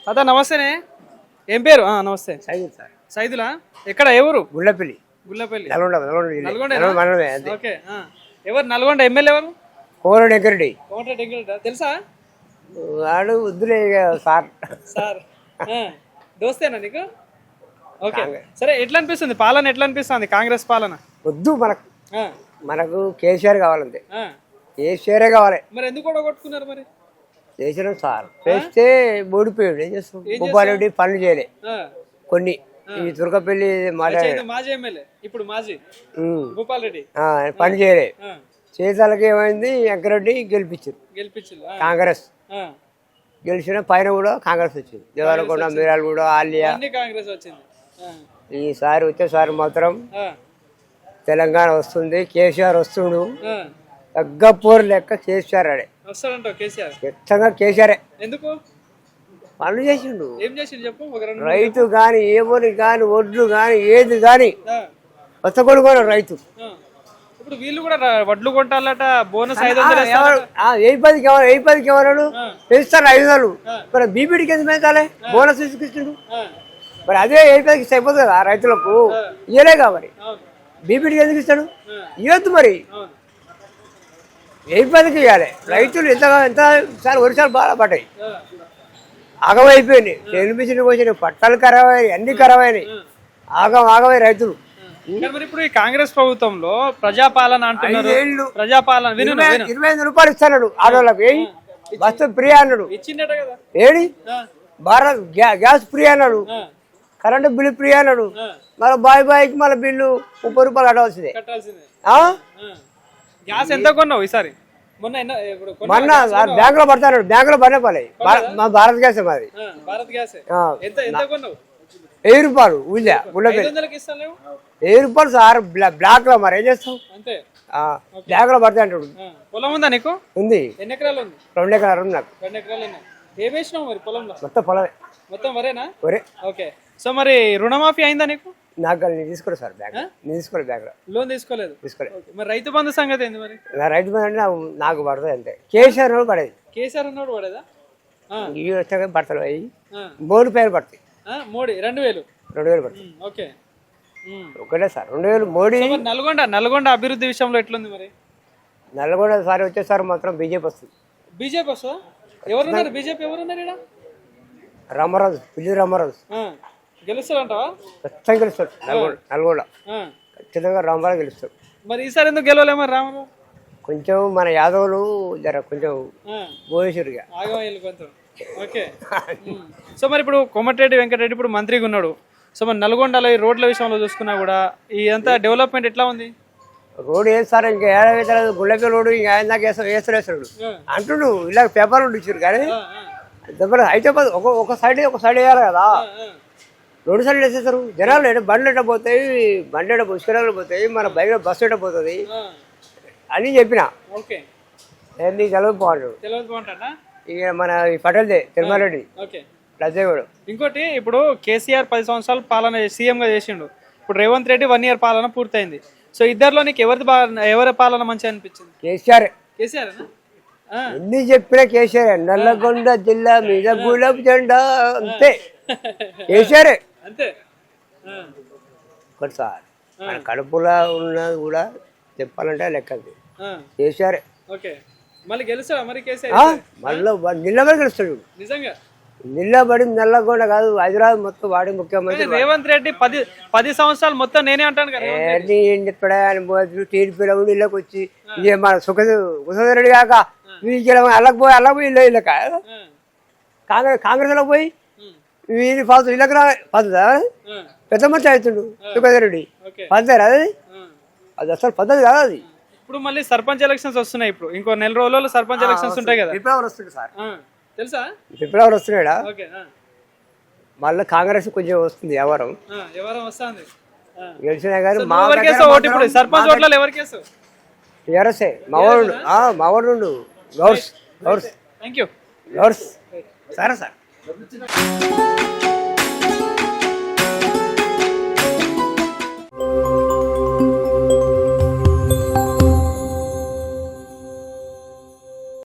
తాత నమస్తేనే. ఏం పేరు? నమస్తే. సైదుల్ సార్. సైదులా? ఎక్కడ? ఎవరు? గుళ్ళపల్లి. గుల్లపల్లి. నల్గొండ. ఓకే. ఎవరు నల్గొండ ఎమ్మెల్యే ఎవరు? కోమరెడ్డి వెంకరెడ్డి. కోమటిరెడ్డి వెంకరెడ్డి తెలుసా? వాడు వద్దులే సార్. సార్ దోస్తేనా నీకు? ఓకే సరే. ఎట్లా అనిపిస్తుంది పాలన? ఎట్లా అనిపిస్తుంది కాంగ్రెస్ పాలన? వద్దు మనకు కేసీఆర్ కావాలంతే. కేసీఆరే కావాలి. మరి ఎందుకు కొట్టుకున్నారు మరి? చేసినాం సార్. చేస్తే ఓడిపోయాడు. ఏం చేస్తాం? భూపాలరెడ్డి పనులు చేయలే కొన్ని. ఈ తుర్కపల్లి మాజీ ఎమ్మెల్యే ఇప్పుడు మాజీ భూపాల్ రెడ్డి పని చేయలే. చేసాలకి ఏమైంది? వెంకరెడ్డి గెలిపించారు. కాంగ్రెస్ గెలిచిన పైన కూడా కాంగ్రెస్ వచ్చింది. దేవరకొండ, మీరాలగూడ, ఆలియా కాంగ్రెస్ వచ్చింది. ఈసారి వచ్చేసారి మాత్రం తెలంగాణ వస్తుంది. కేసీఆర్ వస్తుండు. తగ్గపోరు లెక్క కేసీఆర్ ఆడే ఖచ్చితంగా. కేసీఆర్ ఎందుకు పనులు చేసిండు. ఏం చేసిండు చెప్పు. రైతు గాని ఏమని గాని ఒడ్లు గాని ఏది గాని కొత్త కొనుగోలు రైతు. ఇప్పుడు వీళ్ళు కూడా వడ్లు కొంటాలట. బోనస్ 500 10 ఎవరు పెంచుతారు 500. మరి బీపీడీకి ఎందుకు పెంచాలి? బోనస్ తీసుకొచ్చిండు. మరి అదే 10 ఇస్తే అయిపోతుంది కదా రైతులకు. ఇయ్యలేగా మరి బీపీడీకి ఎందుకు ఇస్తాడు? ఇవ్వద్దు. మరి 10 ఇవ్వాలి. రైతులు ఎంత సార్ వర్షాలు బాగా పడ్డాయి. ఆగమైపోయింది. టెలివిజన్ వచ్చిన పట్టాలు ఖరాబ్ అయినాయి. అన్ని ఖరాబ్ అయినాయి. ఆగమై రైతులు. ఇప్పుడు ఈ కాంగ్రెస్ ప్రభుత్వంలో ప్రజాపాలన అంటున్నారు. ప్రజాపాలన 25 రూపాయలు ఇస్తాడు ఆడవాళ్ళకి. బస్సు ఫ్రీ అన్నాడు. ఇచ్చిందట కదా. ఏడి భారత్ గ్యాస్ ఫ్రీ అన్నాడు. కరెంటు బిల్లు ఫ్రీ అన్నాడు. మళ్ళీ బాయికి మళ్ళీ బిల్లు 30 రూపాయలు కట్టవలసిందే. గ్యాస్ ఎంత కొన్నావు ఈసారి? మొన్న బ్యాంక్ లో పడతాడు. బ్యాంక్ లో పడే పని మా భారత్ గ్యాస్. మాది భారత్ గ్యాస్. 1000 రూపాయలు. ఊళ్ళో 1000 రూపాయలు సార్. బ్లాక్ లో మరి ఏం చేస్తాం? బ్లాక్ లో పడతా అంటాడు. పొలం ఉందా నీకు? ఉంది. ఎన్ని ఎకరాలు ఉంది? 2 ఎకరాలు ఉంది నాకు. 2 ఎకరాలు. ఏం వేసినావు మరి పొలంలో? మొత్తం పొలమే. మొత్తం వరేనా? వరే. ఓకే. సో మరి రుణమాఫీ అయిందా నీకు? నాకు తీసుకోలేదు సార్. బ్యాంక్ తీసుకోలేదు. బ్యాంక్ లోన్ తీసుకోలేదు. మరి రైతు బంధు సంగతి ఏంది మరి? రైతు బంధు అంటే నాకు పడుతుంది అంతే. కేసీఆర్ పడేది. కేసీఆర్ ఉన్నోడు పడేదా? ఇవి వచ్చాక పడతాడు. అవి 3 పేరు పడతాయి. మోడీ 2000 పడుతుంది. ఓకే. ఒకటే సార్ 2000 మోడీ. నల్గొండ అభివృద్ధి విషయంలో ఎట్లుంది మరి? నల్గొండ సారి వచ్చేసారి మాత్రం బీజేపీ వస్తుంది. బీజేపీ వస్తుందా? ఎవరున్నారు బీజేపీ? ఎవరున్నారు ఇక్కడ? రామరాజు, పిల్లి రామరాజు గెలుస్తాడంటావా? ఖచ్చితంగా గెలుస్తాడు. నల్గొండ ఖచ్చితంగా రామరాజు గెలుస్తాడు. మరి ఈసారి ఎందుకు గెలవలే మరి రామరాజు? కొంచెం మన యాదవులు జర కొంచెం పోయేసారుగా. ఓకే. సో మరి ఇప్పుడు కోమటిరెడ్డి వెంకటరెడ్డి ఇప్పుడు మంత్రిగా ఉన్నాడు. సో మరి నల్గొండలో ఈ రోడ్ల విషయంలో చూసుకున్నా కూడా ఈ అంతా డెవలప్మెంట్ ఎట్లా ఉంది? రోడ్డు వేస్తారు. ఇంకా ఏడాది గుళ్ళపల్లి రోడ్డు ఇంకా ఆయన దాకా వేస్తాడు అంటుండు. ఇలా పేపర్లు ఇచ్చారు కానీ అయితే ఒక సైడ్ వేయాలి కదా. 2 సైడ్లు వేసేస్తారు. జనాలు బండ్లు ఎట్ట పోతాయి, పుష్కరాలు పోతాయి, మన బైక్ బస్సు ఎట్ట పోతుంది అని చెప్పిన. నీకు తెలియదు బాగుంటాడు. ఇక మన పటేల్దే తిరుమలరెడ్డి లజ్జగూడు. ఇంకోటి ఇప్పుడు కేసీఆర్ 10 సంవత్సరాలు పాలన సీఎం గా చేసిండు. ఇప్పుడు రేవంత్ రెడ్డి 1 ఇయర్ పాలన పూర్తయింది. సో ఇద్దరిలో నీకు ఎవరి పాలన మంచిగా అనిపించింది? కేసీఆర్. ఎన్ని చెప్పినా కేసీఆర్. నల్లగొండ జిల్లా మీద గులాబీ జెండా అంతే. కేసీఆర్ అంతే. ఒకటి సార్ మన కడుపులో ఉన్నది కూడా చెప్పాలంటే లెక్క కేసీఆర్. మళ్ళీ గెలుస్తాడా మరి కేసీఆర్? మళ్ళీ నిలబడి గెలుస్తాడు. నిజంగా నిలబడి నల్లగొండ కాదు హైదరాబాద్ మొత్తం వాడి ముఖ్యమంత్రి. రేవంత్ రెడ్డి 10 సంవత్సరాలు మొత్తం నేనే అంటాను కదా. ఏం చెప్పాడా టీడీపీలో కూడా ఇళ్ళకి వచ్చి ఇదే మన సుఖరెడ్డి కాక అల్లకపోయి ఇళ్ళ కాంగ్రెస్ లో పోయి వీరి పాత ఇళ్ళకి పద్ధతి పెద్ద మనిషి అవుతుండు సుఖరెడ్డి. పద్ధతి అది అసలు పద్ధతి కాదు అది. ఇప్పుడు మళ్ళీ సర్పంచ్ ఎలక్షన్స్ వస్తున్నాయి. ఇప్పుడు ఇంకో 4 రోజుల్లో సర్పంచ్ ఎలక్షన్స్ ఉంటాయి కదా. ఫిబ్రవరి వస్తుంది సార్. తెలుసా? ఫిబ్రవరి వస్తున్నాడా? మళ్ళీ కాంగ్రెస్ కొంచెం వస్తుంది. ఎవరం గెలిచినా కానీ సర్పంచ్ ఓట్లలో ఎవరికేసు? టీఆర్ఎస్ఏ. మావాడు గౌర్స్. Thank you. గౌర్స్ సరే సార్.